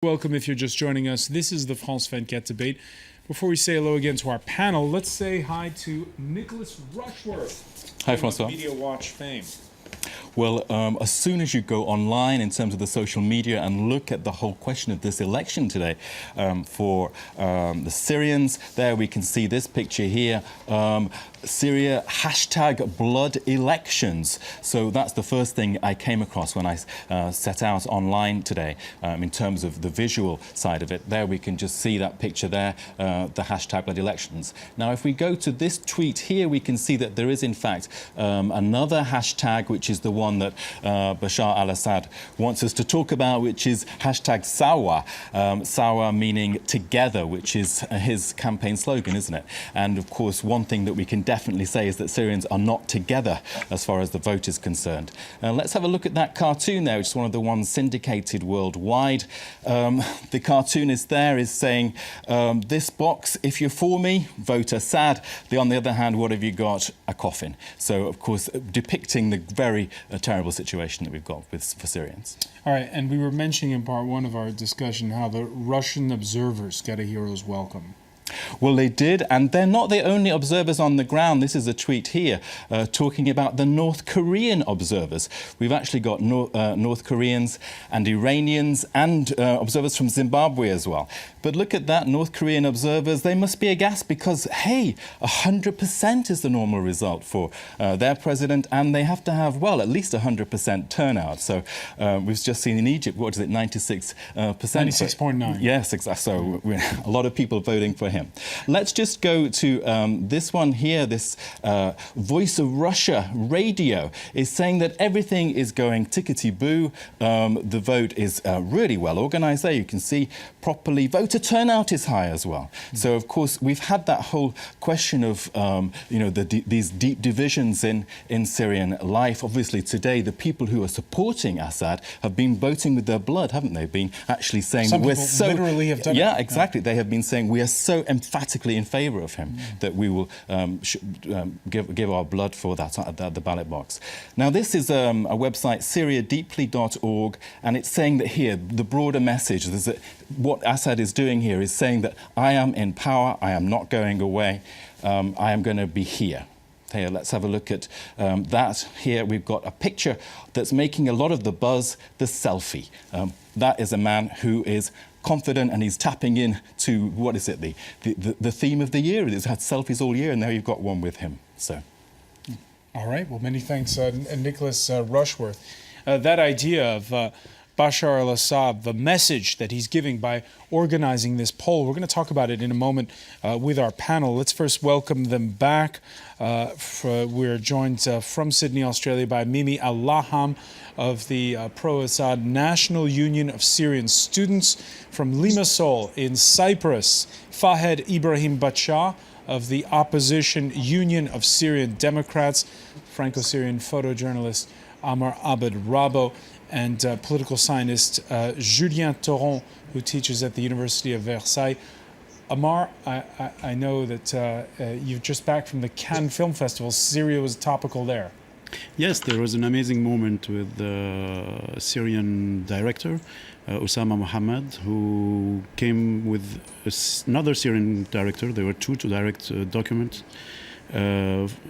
Welcome if you're just joining us. This is the France 24 debate. Before we say hello again to our panel, let's say hi to Nicholas Rushworth. Hi, Francois. Media Watch fame. Well, as soon as you go online in terms of the social media and look at the whole question of this election today for the Syrians, there we can see this picture here. Syria #blood elections. So that's the first thing I came across when I set out online today in terms of the visual side of it. There we can just see that picture there, the #blood elections. Now, if we go to this tweet here, we can see that there is in fact another hashtag, which is the one that Bashar al Assad wants us to talk about, which is #Sawa. Sawa meaning together, which is his campaign slogan, isn't it? And of course, one thing that we can definitely say is that Syrians are not together as far as the vote is concerned. Let's have a look at that cartoon there, which is one of the ones syndicated worldwide. The cartoonist there is saying, this box, if you're for me, vote Assad. On the other hand, what have you got? A coffin. So, of course, depicting the very terrible situation that we've got for Syrians. All right, and we were mentioning in part one of our discussion how the Russian observers get a hero's welcome. Well, they did, and they're not the only observers on the ground. This is a tweet here talking about the North Korean observers. We've actually got North Koreans and Iranians and observers from Zimbabwe as well. But look at that, North Korean observers, they must be aghast because, hey, 100% is the normal result for their president, and they have to have, well, at least 100% turnout. So we've just seen in Egypt, what is it, 96%? 96.9. Yes, exactly. So a lot of people voting for him. Let's just go to this one here. This Voice of Russia radio is saying that everything is going tickety-boo. The vote is really well organized there. You can see properly. Voter turnout is high as well. So, of course, we've had that whole question of, these deep divisions in Syrian life. Obviously, today, the people who are supporting Assad have been voting with their blood, haven't they? Been actually saying some we're people so literally have done yeah, it. exactly. They have been saying we are so emphatically in favour of him that we will give our blood for that at the ballot box. Now, this is a website, syriadeeply.org, and it's saying that here, the broader message is that what Assad is doing here is saying that I am in power, I am not going away, I am going to be here. Here, let's have a look at that. Here we've got a picture that's making a lot of the buzz, the selfie. That is a man who is confident and he's tapping in to, what is it, the theme of the year. He's had selfies all year and now you've got one with him. So, all right, well, many thanks, Nicholas Rushworth. That idea of Bashar al Assad, the message that he's giving by organizing this poll, we're going to talk about it in a moment with our panel. Let's first welcome them back. We're joined from Sydney, Australia by Mimi Allaham of the pro-Assad National Union of Syrian Students, from Limassol in Cyprus, Fahed Ibrahim Bachar of the Opposition Union of Syrian Democrats, Franco-Syrian photojournalist Amar Abed Rabo, and political scientist Julien Thoron, who teaches at the University of Versailles. Amar, I know that you're just back from the Cannes Film Festival. Syria was topical there. Yes, there was an amazing moment with the Syrian director, Osama Mohammed, who came with another Syrian director. There were two to direct a document.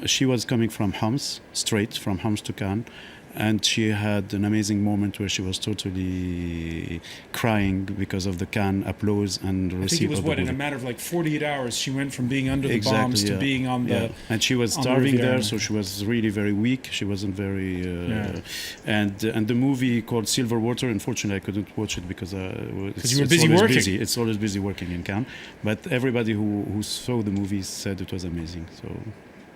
She was coming from Homs, straight from Homs to Cannes. And she had an amazing moment where she was totally crying because of the Cannes applause and receipt. I think it was, what, in a matter of like 48 hours, she went from being under the bombs to being on the... And she was starving there, so she was really very weak. She wasn't very... And the movie called Silver Water, unfortunately, I couldn't watch it because you were busy working. It's always busy working in Cannes. But everybody who saw the movie said it was amazing. So,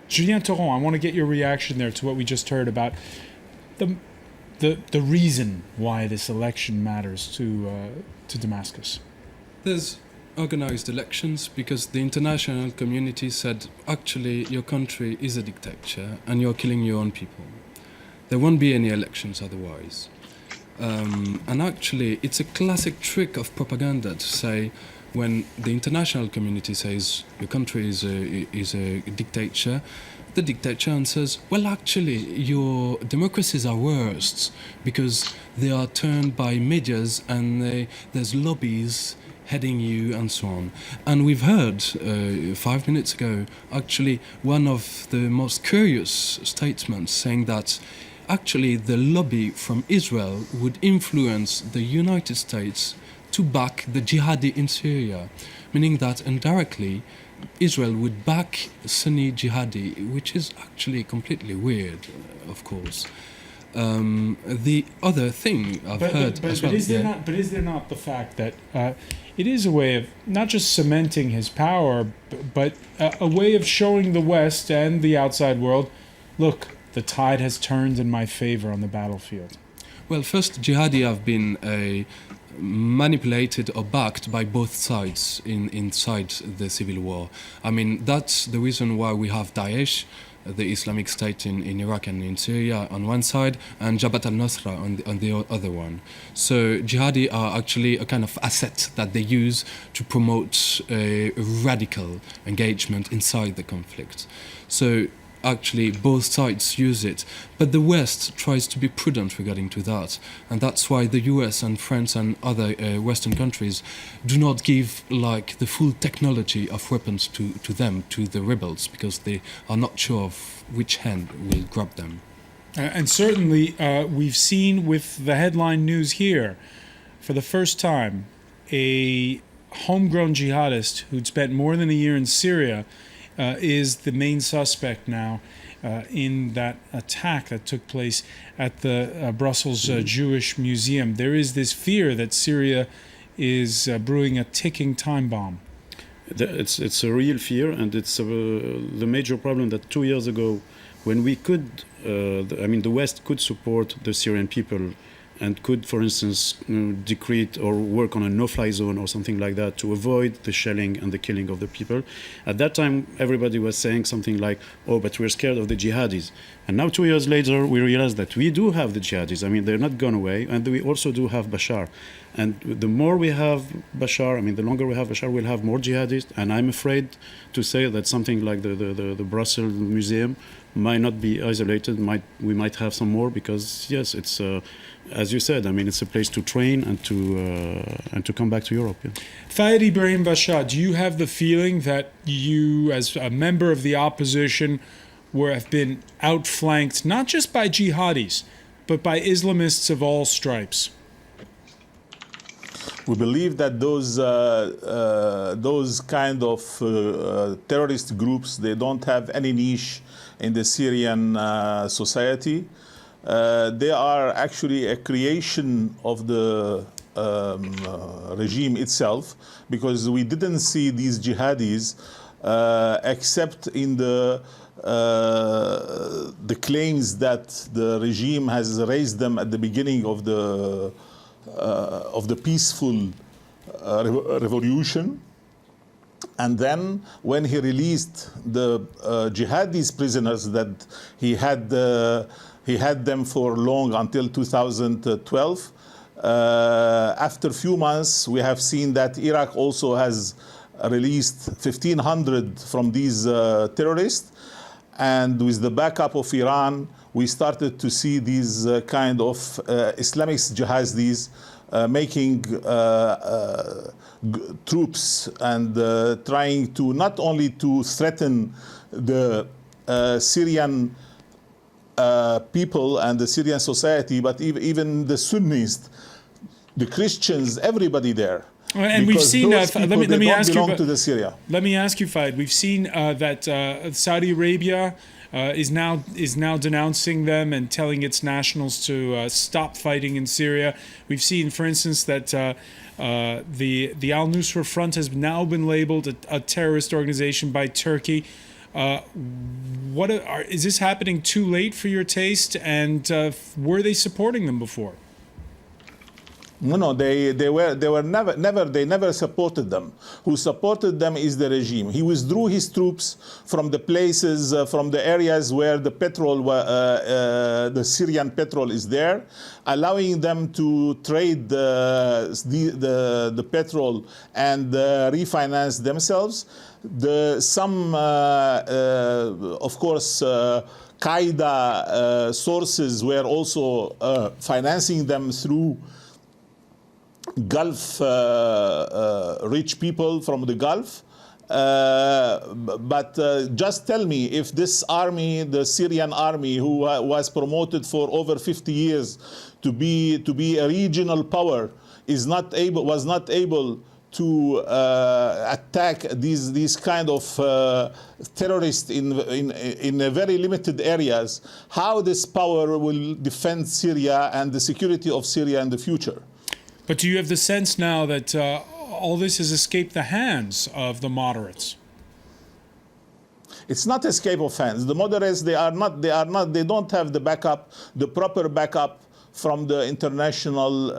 Julien Thoron, I want to get your reaction there to what we just heard about the reason why this election matters to Damascus. There's organized elections because the international community said, actually, your country is a dictatorship and you're killing your own people. There won't be any elections otherwise. And actually, it's a classic trick of propaganda to say, when the international community says your country is a dictator, the dictator answers, well, actually, your democracies are worse because they are turned by medias and there's lobbies heading you and so on. And we've heard 5 minutes ago, actually, one of the most curious statements saying that actually the lobby from Israel would influence the United States to back the jihadi in Syria, meaning that indirectly Israel would back Sunni jihadi, which is actually completely weird, of course. The other thing I've heard as well. But is there not the fact that it is a way of not just cementing his power, but a way of showing the West and the outside world, look, the tide has turned in my favor on the battlefield? Well, first, jihadi have been manipulated or backed by both sides inside the civil war. I mean, that's the reason why we have Daesh, the Islamic State in Iraq and in Syria on one side, and Jabhat al-Nusra on the other one. So jihadi are actually a kind of asset that they use to promote a radical engagement inside the conflict. So actually both sides use it, but the West tries to be prudent regarding to that, and that's why the US and France and other Western countries do not give like the full technology of weapons to them, to the rebels, because they are not sure of which hand will grab them. And certainly we've seen with the headline news here, for the first time, a homegrown jihadist who'd spent more than a year in Syria is the main suspect now in that attack that took place at the Brussels Jewish Museum. There is this fear that Syria is brewing a ticking time bomb. It's a real fear, and it's the major problem that 2 years ago, when we could, the West could support the Syrian people and could, for instance, decrete or work on a no-fly zone or something like that to avoid the shelling and the killing of the people. At that time, everybody was saying something like, oh, but we're scared of the jihadis. And now 2 years later, we realize that we do have the jihadis. I mean, they're not gone away. And we also do have Bashar. And the more we have Bashar, the longer we have Bashar, we'll have more jihadists. And I'm afraid to say that something like the Brussels Museum might not be isolated. We might have some more because, yes, it's... as you said, it's a place to train and to come back to Europe. Yeah. Fayed Ibrahim Bashar, do you have the feeling that you, as a member of the opposition, have been outflanked not just by jihadis, but by Islamists of all stripes? We believe that those kind of terrorist groups, they don't have any niche in the Syrian society. They are actually a creation of the regime itself, because we didn't see these jihadis except in the claims that the regime has raised them at the beginning of the peaceful revolution. And then when he released the jihadis prisoners that he had them for long until 2012. After a few months, we have seen that Iraq also has released 1,500 from these terrorists. And with the backup of Iran, we started to see these kind of Islamic jihadis making troops and trying to not only to threaten the Syrian people and the Syrian society, but even the Sunnis, the Christians, everybody there. And we've seen. Let me ask you. To the Syria. Let me ask you, Fayed. We've seen that Saudi Arabia is now denouncing them and telling its nationals to stop fighting in Syria. We've seen, for instance, that the Al Nusra Front has now been labeled a terrorist organization by Turkey. Is this happening too late for your taste? And were they supporting them before? No, they never supported them. Who supported them is the regime. He withdrew his troops from the places, from the areas where the petrol, the Syrian petrol is there, allowing them to trade the petrol and refinance themselves. Of course, Qaeda sources were also financing them through Gulf, rich people from the Gulf. But just tell me if this army, the Syrian army, who was promoted for over 50 years to be a regional power, was not able to attack these kind of terrorists in very limited areas, how this power will defend Syria and the security of Syria in the future. But do you have the sense now that all this has escaped the hands of the moderates? It's not escape of hands. The moderates, they don't have the proper backup from the international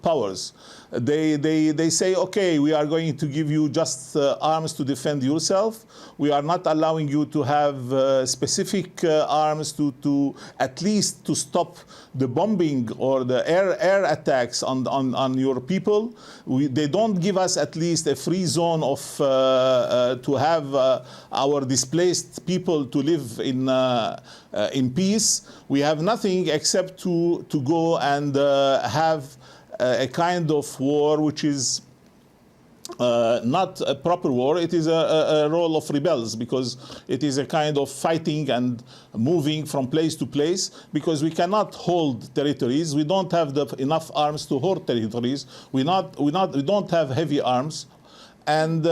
powers. They say, okay, we are going to give you just arms to defend yourself. We are not allowing you to have specific arms to at least to stop the bombing or the air attacks on your people. They don't give us at least a free zone of to have our displaced people to live in peace. We have nothing except to go and have a kind of war which is not a proper war. It is a role of rebels, because it is a kind of fighting and moving from place to place, because we cannot hold territories. We don't have enough arms to hold territories. We don't have heavy arms. And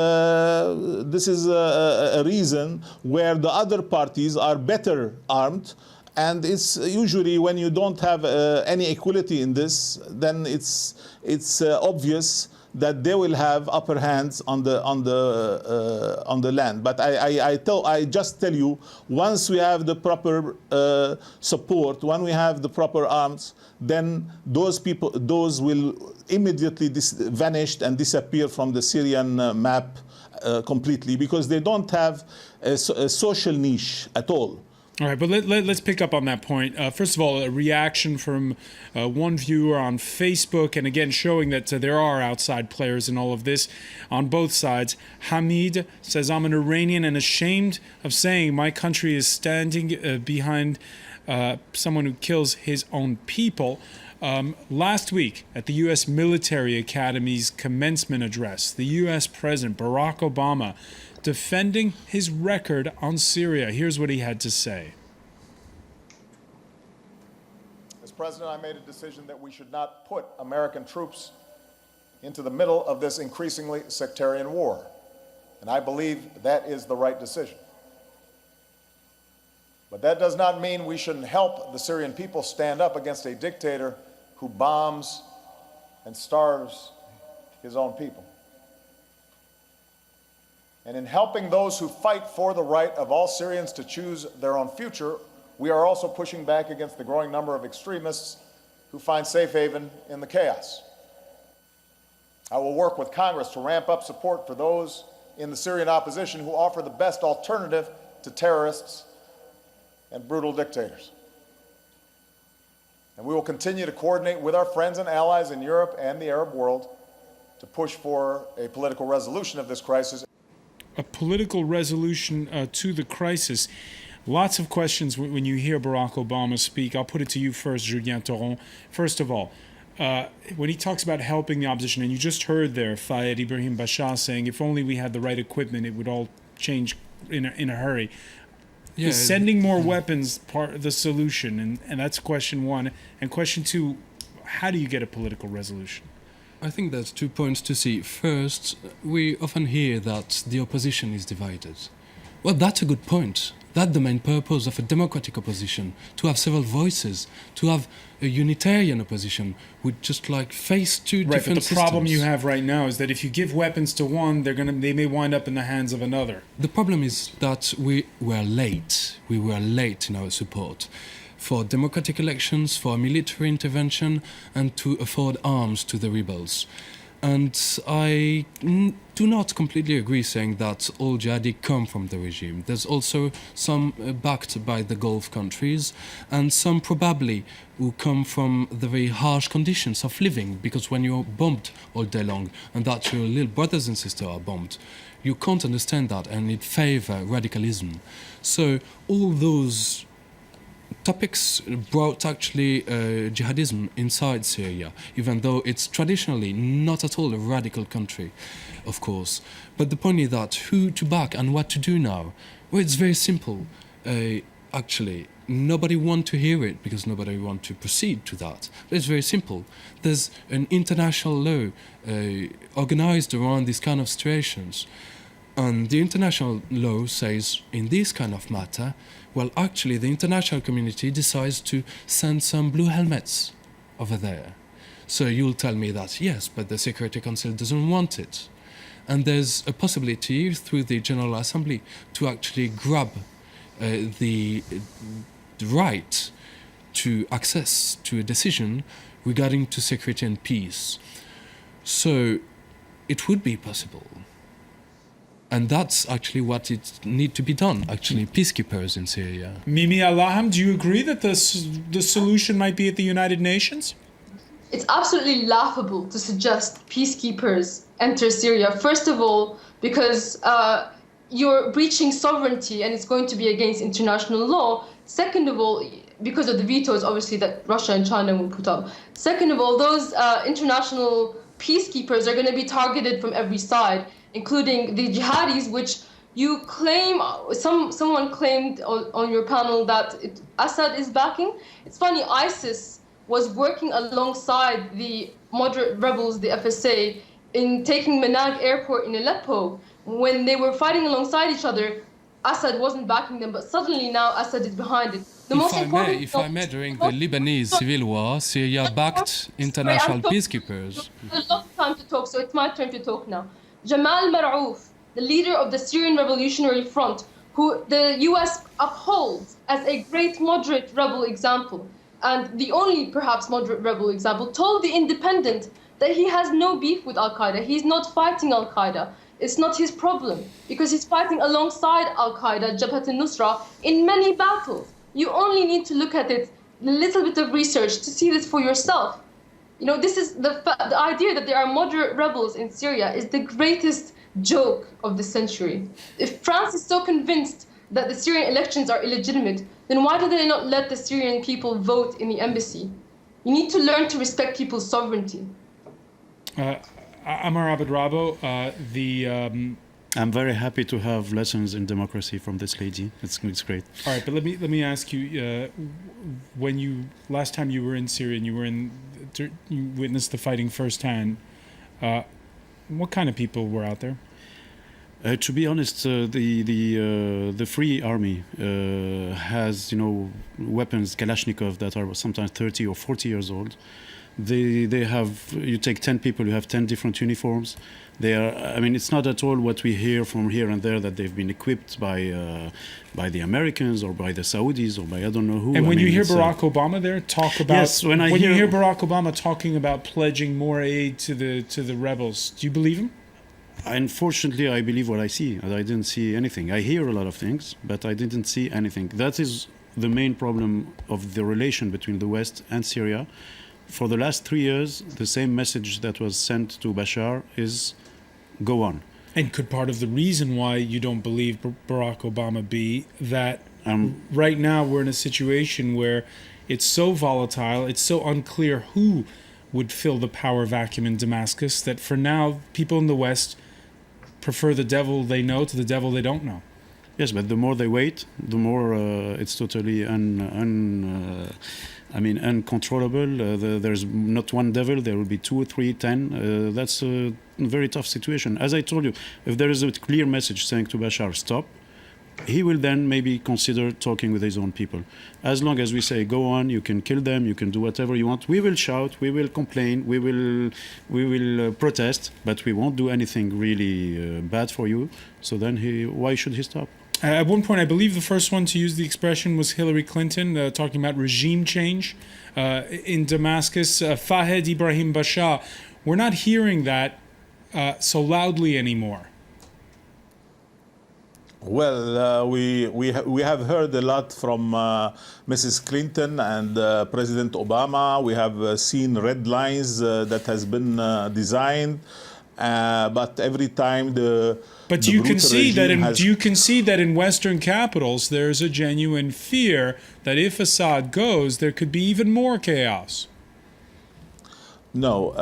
this is a reason where the other parties are better armed. And it's usually when you don't have any equality in this, then it's obvious that they will have upper hands on the land. But I just tell you, once we have the proper support, when we have the proper arms, then those will immediately vanish and disappear from the Syrian map completely, because they don't have a social niche at all. All right, but let's pick up on that point. First of all, a reaction from one viewer on Facebook, and again showing that there are outside players in all of this on both sides. Hamid says, I'm an Iranian and ashamed of saying my country is standing behind someone who kills his own people. Last week, at the U.S. Military Academy's commencement address, the U.S. President Barack Obama defending his record on Syria. Here's what he had to say. As President, I made a decision that we should not put American troops into the middle of this increasingly sectarian war. And I believe that is the right decision. But that does not mean we shouldn't help the Syrian people stand up against a dictator who bombs and starves his own people. And in helping those who fight for the right of all Syrians to choose their own future, we are also pushing back against the growing number of extremists who find safe haven in the chaos. I will work with Congress to ramp up support for those in the Syrian opposition who offer the best alternative to terrorists and brutal dictators. And we will continue to coordinate with our friends and allies in Europe and the Arab world to push for a political resolution of this crisis. A political resolution to the crisis. Lots of questions when you hear Barack Obama speak. I'll put it to you first, Julien Thoron. First of all, when he talks about helping the opposition, and you just heard there Fayed Ibrahim Bashar saying, if only we had the right equipment, it would all change in a hurry. Yeah, is sending more weapons part of the solution? And that's question one. And question two, how do you get a political resolution? I think there's 2 points to see. First, we often hear that the opposition is divided. Well, that's a good point. That's the main purpose of a democratic opposition, to have several voices, to have a unitarian opposition with just like face two different systems. But the problem you have right now is that if you give weapons to one, they may wind up in the hands of another. The problem is that we were late. We were late in our support. for democratic elections, for military intervention, and to afford arms to the rebels. And I do not completely agree saying that all jihadi come from the regime. There's also some backed by the Gulf countries, and some probably who come from the very harsh conditions of living, because when you're bombed all day long and that your little brothers and sisters are bombed, you can't understand that, and it favor radicalism. So all those topics brought actually jihadism inside Syria, even though it's traditionally not at all a radical country, of course. But the point is that who to back and what to do now? Well, it's very simple. Actually, nobody want to hear it because nobody want to proceed to that. But it's very simple. There's an international law organized around these kind of situations. And the international law says, in this kind of matter, well, actually, the international community decides to send some blue helmets over there. So you'll tell me that, yes, but the Security Council doesn't want it. And there's a possibility through the General Assembly to actually grab the right to access to a decision regarding to security and peace. So it would be possible. And that's actually what it need to be done, actually, peacekeepers in Syria. Mimi Allaham, do you agree that the solution might be at the United Nations? It's absolutely laughable to suggest peacekeepers enter Syria. First of all, because you're breaching sovereignty and it's going to be against international law. Second of all, because of the vetoes, obviously, that Russia and China will put up. Second of all, those international peacekeepers are going to be targeted from every side, including the jihadis, which you claim, someone claimed on your panel that Assad is backing. It's funny, ISIS was working alongside the moderate rebels, the FSA, in taking Manag airport in Aleppo. When they were fighting alongside each other, Assad wasn't backing them, but suddenly now Assad is behind it. If I may, during the Lebanese civil war, Syria backed international peacekeepers. There's a lot of time to talk, so it's my turn to talk now. Jamal Mar'ouf, the leader of the Syrian Revolutionary Front, who the US upholds as a great moderate rebel example, and the only perhaps moderate rebel example, told The Independent that he has no beef with Al-Qaeda. He's not fighting Al-Qaeda. It's not his problem, because he's fighting alongside Al-Qaeda, Jabhat al-Nusra, in many battles. You only need to look at it, a little bit of research to see this for yourself. You know, this is the idea that there are moderate rebels in Syria is the greatest joke of the century. If France is so convinced that the Syrian elections are illegitimate, then why do they not let the Syrian people vote in the embassy? You need to learn to respect people's sovereignty. Amar Abed-Rabo, I'm very happy to have lessons in democracy from this lady. It's great. All right, but let me ask you: when last time you were in Syria and you witnessed the fighting firsthand, what kind of people were out there? To be honest, the Free Army has weapons Kalashnikov that are sometimes 30 or 40 years old. They have, you take 10 people, you have 10 different uniforms. They are, I mean, it's not at all what we hear from here and there that they've been equipped by the Americans or by the Saudis or by I don't know who. And when you hear Barack Obama there talk about, yes, when you hear Barack Obama talking about pledging more aid to the rebels, do you believe him? Unfortunately, I believe what I see. I didn't see anything. I hear a lot of things, but I didn't see anything. That is the main problem of the relation between the West and Syria. For the last 3 years, the same message that was sent to Bashar is go on. And could part of the reason why you don't believe Barack Obama be that right now we're in a situation where it's so volatile, it's so unclear who would fill the power vacuum in Damascus, that for now people in the West prefer the devil they know to the devil they don't know? Yes, but the more they wait, the more it's totally uncontrollable. There's not one devil, there will be 2, 3, 10. That's a very tough situation. As I told you, if there is a clear message saying to Bashar, stop, he will then maybe consider talking with his own people. As long as we say, go on, you can kill them, you can do whatever you want, we will shout, we will complain, we will protest, but we won't do anything really bad for you. So then why should he stop? At one point, I believe the first one to use the expression was Hillary Clinton, talking about regime change in Damascus. Fahed Ibrahim Bashar. We're not hearing that so loudly anymore. Well, we have heard a lot from Mrs. Clinton and President Obama. We have seen red lines that has been designed, but every time But do you concede that in Western capitals there's a genuine fear that if Assad goes, there could be even more chaos? No,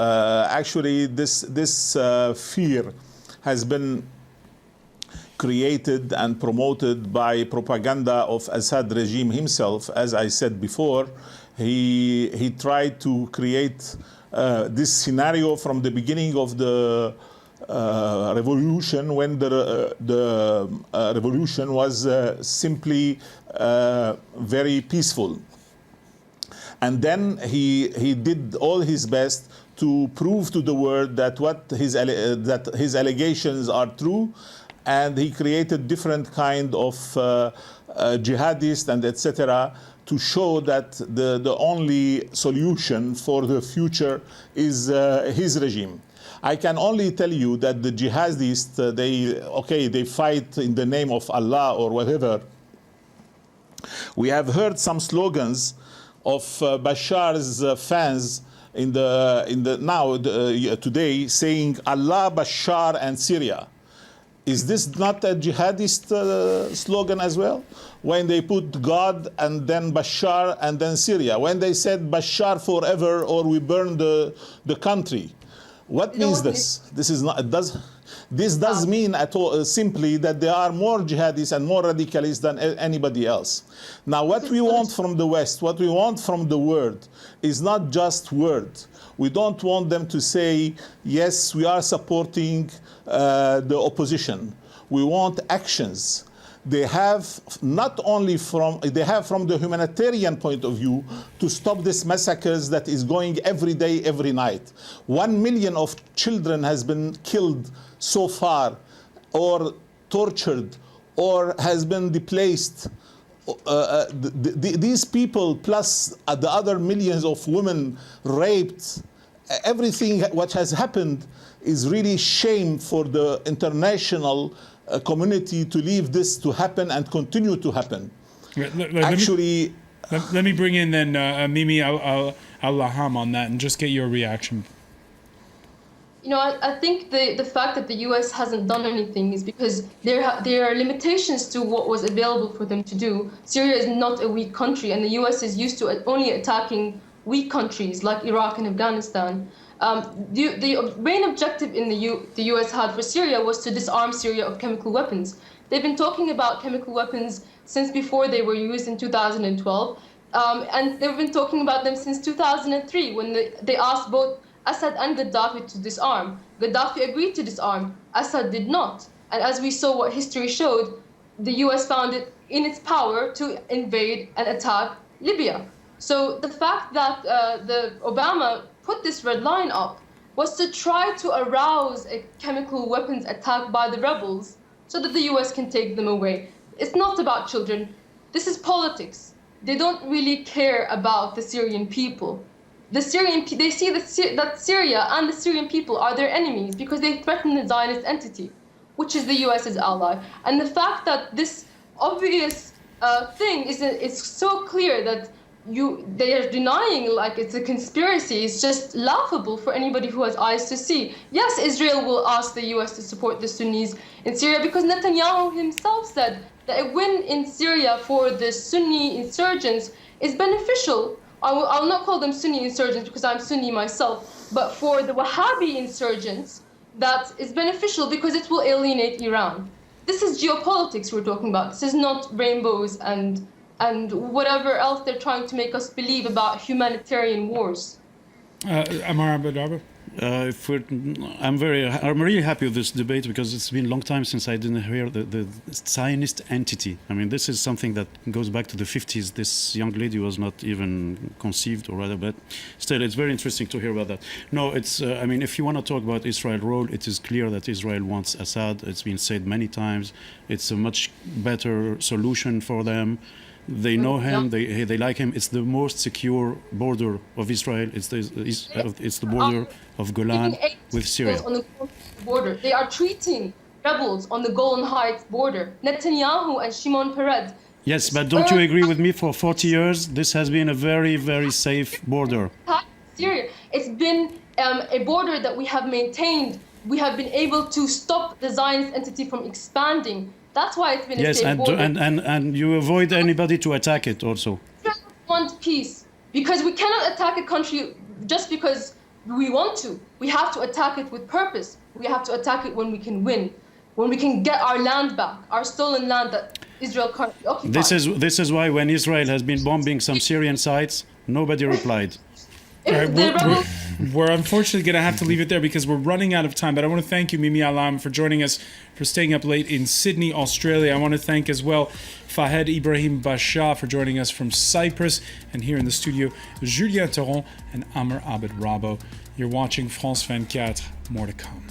actually, this fear has been created and promoted by propaganda of Assad regime himself. As I said before, he tried to create this scenario from the beginning of the revolution, when the revolution was simply very peaceful. And then he did all his best to prove to the world that that his allegations are true, and he created different kind of jihadists and etc. to show that the only solution for the future is his regime. I can only tell you that the jihadists, they fight in the name of Allah or whatever. We have heard some slogans of Bashar's fans today saying Allah, Bashar, and Syria. Is this not a jihadist slogan as well? When they put God and then Bashar and then Syria. When they said Bashar forever or we burn the country. What means this? This does mean at all simply that there are more jihadists and more radicalists than anybody else. Now, what we want from the West, what we want from the world, is not just words. We don't want them to say, yes, we are supporting the opposition. We want actions. They have not only from the humanitarian point of view to stop this massacres that is going every day, every night. 1 million of children has been killed so far, or tortured, or has been displaced. These people, plus the other millions of women raped, everything what has happened is really shame for the international community to leave this to happen and continue to happen. Let me bring in then Mimi Al-Laham on that and just get your reaction. You know, I think the fact that the U.S. hasn't done anything is because there are limitations to what was available for them to do. Syria is not a weak country, and the U.S. is used to only attacking weak countries like Iraq and Afghanistan. The main objective in the U.S. had for Syria was to disarm Syria of chemical weapons. They've been talking about chemical weapons since before they were used in 2012, and they've been talking about them since 2003 when they asked both Assad and Gaddafi to disarm. Gaddafi agreed to disarm. Assad did not. And as we saw what history showed, the U.S. found it in its power to invade and attack Libya. So the fact that the Obama put this red line up was to try to arouse a chemical weapons attack by the rebels so that the US can take them away. It's not about children. This is politics. They don't really care about the Syrian people. They see that Syria and the Syrian people are their enemies because they threaten the Zionist entity, which is the US's ally. And the fact that this obvious thing is so clear that they are denying like it's a conspiracy. It's just laughable for anybody who has eyes to see. Yes, Israel will ask the US to support the Sunnis in Syria because Netanyahu himself said that a win in Syria for the Sunni insurgents is beneficial. I'll not call them Sunni insurgents because I'm Sunni myself, but for the Wahhabi insurgents, that is beneficial because it will alienate Iran. This is geopolitics we're talking about. This is not rainbows and whatever else they're trying to make us believe about humanitarian wars. Amar Abdurrahman? I'm really happy with this debate because it's been a long time since I didn't hear the Zionist entity. I mean, this is something that goes back to the 50s. This young lady was not even conceived, or rather, but still, it's very interesting to hear about that. No, it's. I mean, if you want to talk about Israel's role, it is clear that Israel wants Assad. It's been said many times. It's a much better solution for them. They know him. They like him. It's the most secure border of Israel. It's the border of Golan with Syria. On the border, they are treating rebels on the Golan Heights border. Netanyahu and Shimon Peres. Yes, but don't you agree with me? For 40 years, this has been a very, very safe border. Syria. It's been a border that we have maintained. We have been able to stop the Zionist entity from expanding. That's why it's been a safe border. And you avoid anybody to attack it also. We want peace because we cannot attack a country just because we want to. We have to attack it with purpose. We have to attack it when we can win, when we can get our land back, our stolen land that Israel currently occupies. This is why when Israel has been bombing some Syrian sites, nobody replied. All right, we're unfortunately going to have to leave it there because we're running out of time. But I want to thank you, Mimi Alam, for joining us, for staying up late in Sydney, Australia. I want to thank as well Fahed Ibrahim Bashar for joining us from Cyprus. And here in the studio, Julien Theron and Amr Abed Rabo. You're watching France 24. More to come.